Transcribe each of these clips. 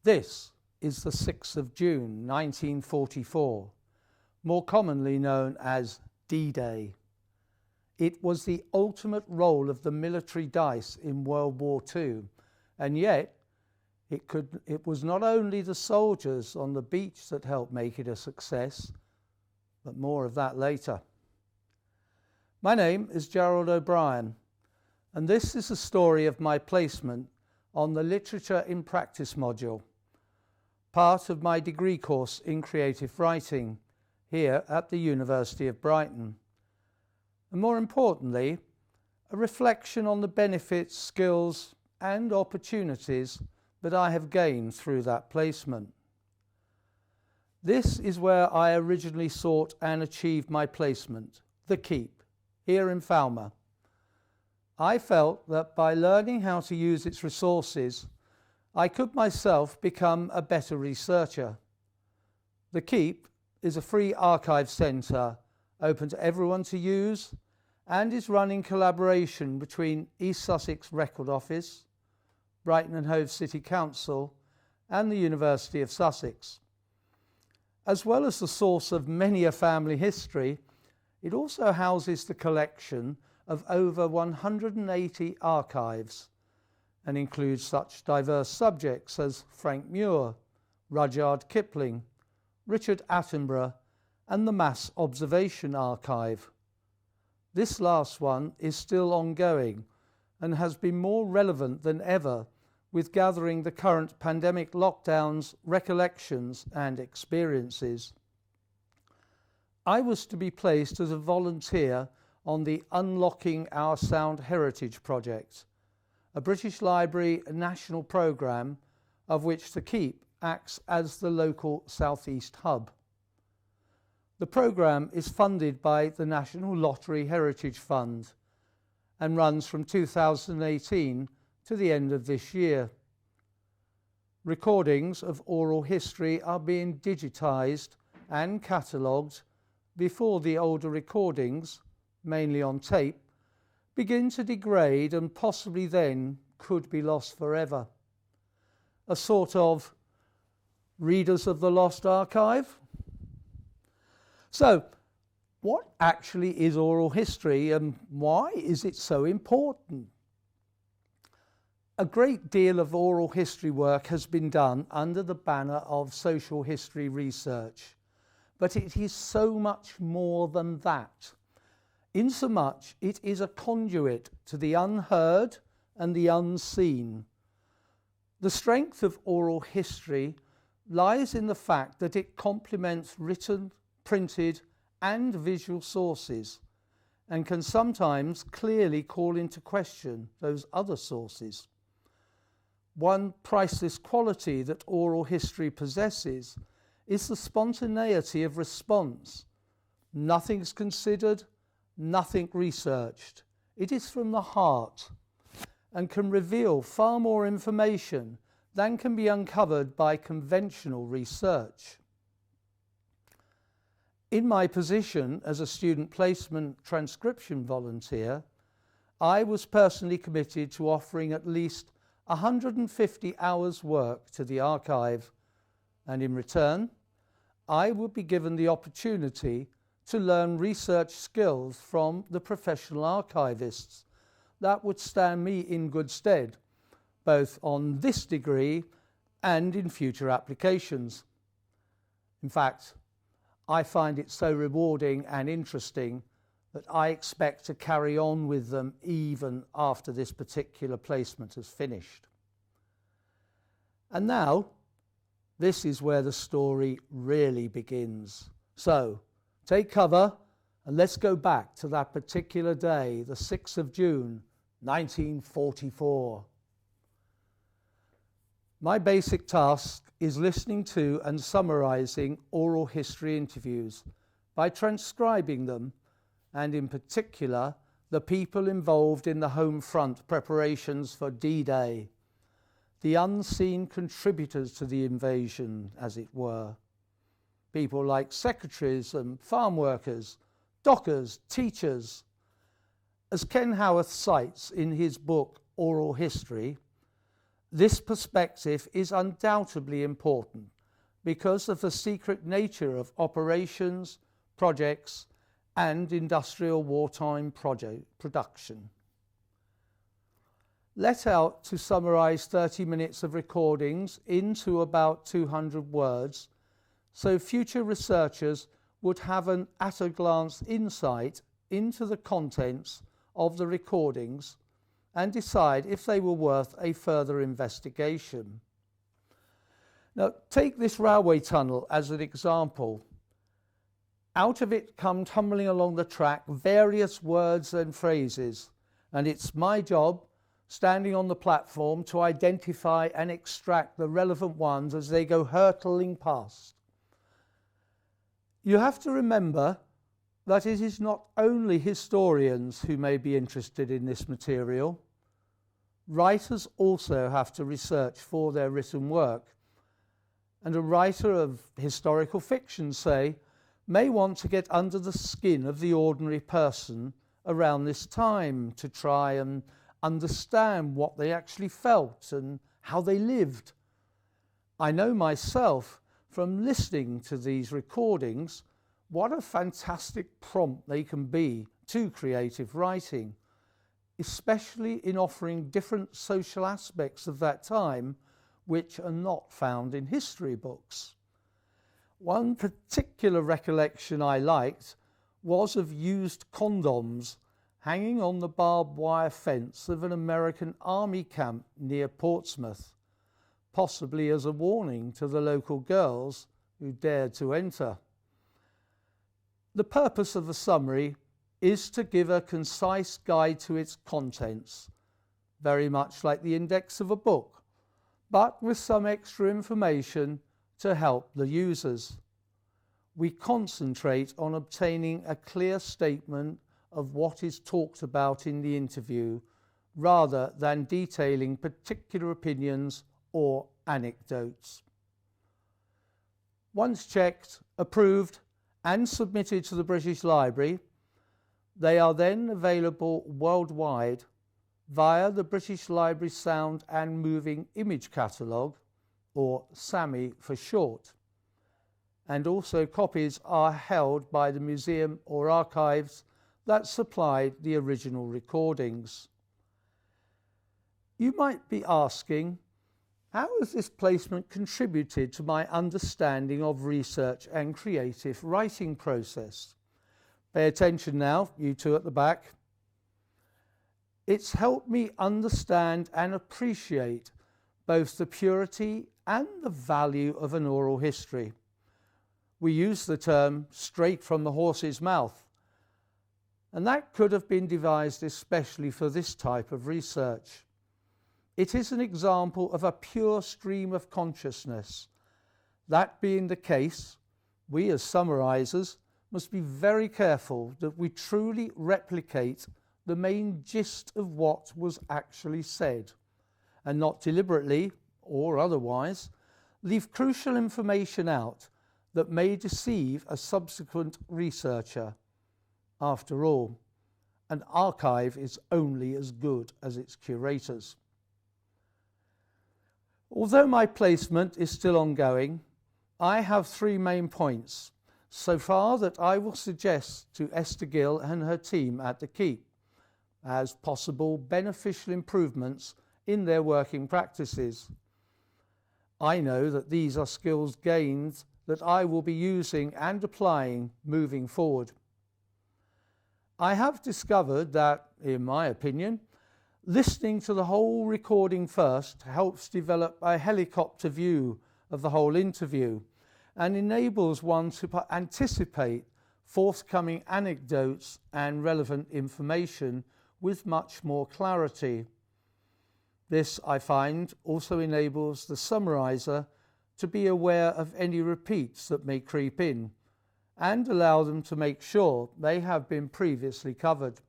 This is the 6th of June 1944, more commonly known as D-Day. It was the ultimate roll of the military dice in World War II, and yet it was not only the soldiers on the beach that helped make it a success, but more of that later. My name is Gerald O'Brien, and this is the story of my placement on the Literature in Practice module, part of my degree course in creative writing here at the University of Brighton. And more importantly, a reflection on the benefits, skills and opportunities that I have gained through that placement. This is where I originally sought and achieved my placement, the Keep, here in Falmer. I felt that by learning how to use its resources, I could myself become a better researcher. The Keep is a free archive centre open to everyone to use and is run in collaboration between East Sussex Record Office, Brighton and Hove City Council and the University of Sussex. As well as the source of many a family history, it also houses the collection of over 180 archives and includes such diverse subjects as Frank Muir, Rudyard Kipling, Richard Attenborough and the Mass Observation Archive. This last one is still ongoing and has been more relevant than ever with gathering the current pandemic lockdowns, recollections and experiences. I was to be placed as a volunteer on the Unlocking Our Sound Heritage project, a British Library national programme of which the Keep acts as the local southeast hub. The programme is funded by the National Lottery Heritage Fund and runs from 2018 to the end of this year. Recordings of oral history are being digitised and catalogued before the older recordings, mainly on tape, begin to degrade and possibly then could be lost forever. A sort of Readers of the Lost Archive. So, what actually is oral history and why is it so important? A great deal of oral history work has been done under the banner of social history research, but it is so much more than that, insomuch it is a conduit to the unheard and the unseen. The strength of oral history lies in the fact that it complements written, printed and visual sources and can sometimes clearly call into question those other sources. One priceless quality that oral history possesses is the spontaneity of response. Nothing's considered, nothing researched. It is from the heart and can reveal far more information than can be uncovered by conventional research. In my position as a student placement transcription volunteer, I was personally committed to offering at least 150 hours work to the archive, and in return, I would be given the opportunity to learn research skills from the professional archivists that would stand me in good stead, both on this degree and in future applications. In fact, I find it so rewarding and interesting that I expect to carry on with them even after this particular placement has finished. And now, this is where the story really begins. So, take cover and let's go back to that particular day, the 6th of June, 1944. My basic task is listening to and summarising oral history interviews by transcribing them, and in particular, the people involved in the home front preparations for D-Day, the unseen contributors to the invasion, as it were. People like secretaries and farm workers, dockers, teachers. As Ken Howarth cites in his book Oral History, This perspective is undoubtedly important because of the secret nature of operations, projects, and industrial wartime production. Let out to summarize 30 minutes of recordings into about 200 words, so future researchers would have an at-a-glance insight into the contents of the recordings and decide if they were worth a further investigation. Now, take this railway tunnel as an example. Out of it come tumbling along the track various words and phrases, and it's my job, standing on the platform, to identify and extract the relevant ones as they go hurtling past. You have to remember that it is not only historians who may be interested in this material. Writers also have to research for their written work, and a writer of historical fiction, say, may want to get under the skin of the ordinary person around this time to try and understand what they actually felt and how they lived. I know myself from listening to these recordings what a fantastic prompt they can be to creative writing, especially in offering different social aspects of that time which are not found in history books. One particular recollection I liked was of used condoms hanging on the barbed wire fence of an American army camp near Portsmouth, possibly as a warning to the local girls who dared to enter. The purpose of the summary is to give a concise guide to its contents, very much like the index of a book, but with some extra information to help the users. We concentrate on obtaining a clear statement of what is talked about in the interview, rather than detailing particular opinions or anecdotes. Once checked, approved, and submitted to the British Library, they are then available worldwide via the British Library Sound and Moving Image Catalogue, or SAMI for short, and also copies are held by the museum or archives that supplied the original recordings. You might be asking, how has this placement contributed to my understanding of research and creative writing process? Pay attention now, you two at the back. It's helped me understand and appreciate both the purity and the value of an oral history. We use the term straight from the horse's mouth, and that could have been devised especially for this type of research. It is an example of a pure stream of consciousness. That being the case, we as summarisers must be very careful that we truly replicate the main gist of what was actually said, and not deliberately, or otherwise, leave crucial information out that may deceive a subsequent researcher. After all, an archive is only as good as its curators. Although my placement is still ongoing, I have 3 main points so far that I will suggest to Esther Gill and her team at the Keep as possible beneficial improvements in their working practices. I know that these are skills gained that I will be using and applying moving forward. I have discovered that, in my opinion, listening to the whole recording first helps develop a helicopter view of the whole interview and enables one to anticipate forthcoming anecdotes and relevant information with much more clarity. This, I find, also enables the summariser to be aware of any repeats that may creep in and allow them to make sure they have been previously covered.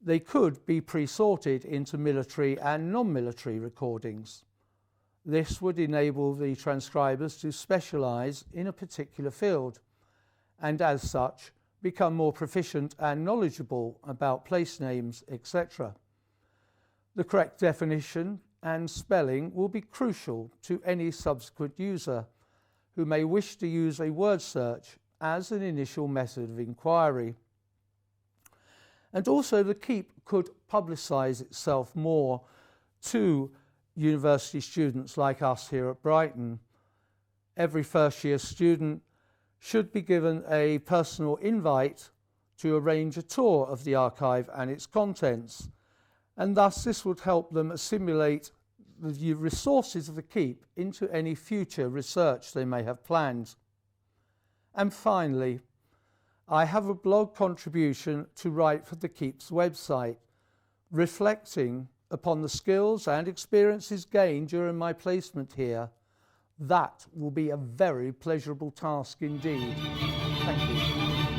They could be pre-sorted into military and non-military recordings. This would enable the transcribers to specialise in a particular field and as such become more proficient and knowledgeable about place names, etc. The correct definition and spelling will be crucial to any subsequent user who may wish to use a word search as an initial method of inquiry. And also the Keep could publicise itself more to university students like us here at Brighton. Every first year student should be given a personal invite to arrange a tour of the archive and its contents, and thus this would help them assimilate the resources of the Keep into any future research they may have planned. And finally, I have a blog contribution to write for the Keep's website, reflecting upon the skills and experiences gained during my placement here. That will be a very pleasurable task indeed. Thank you.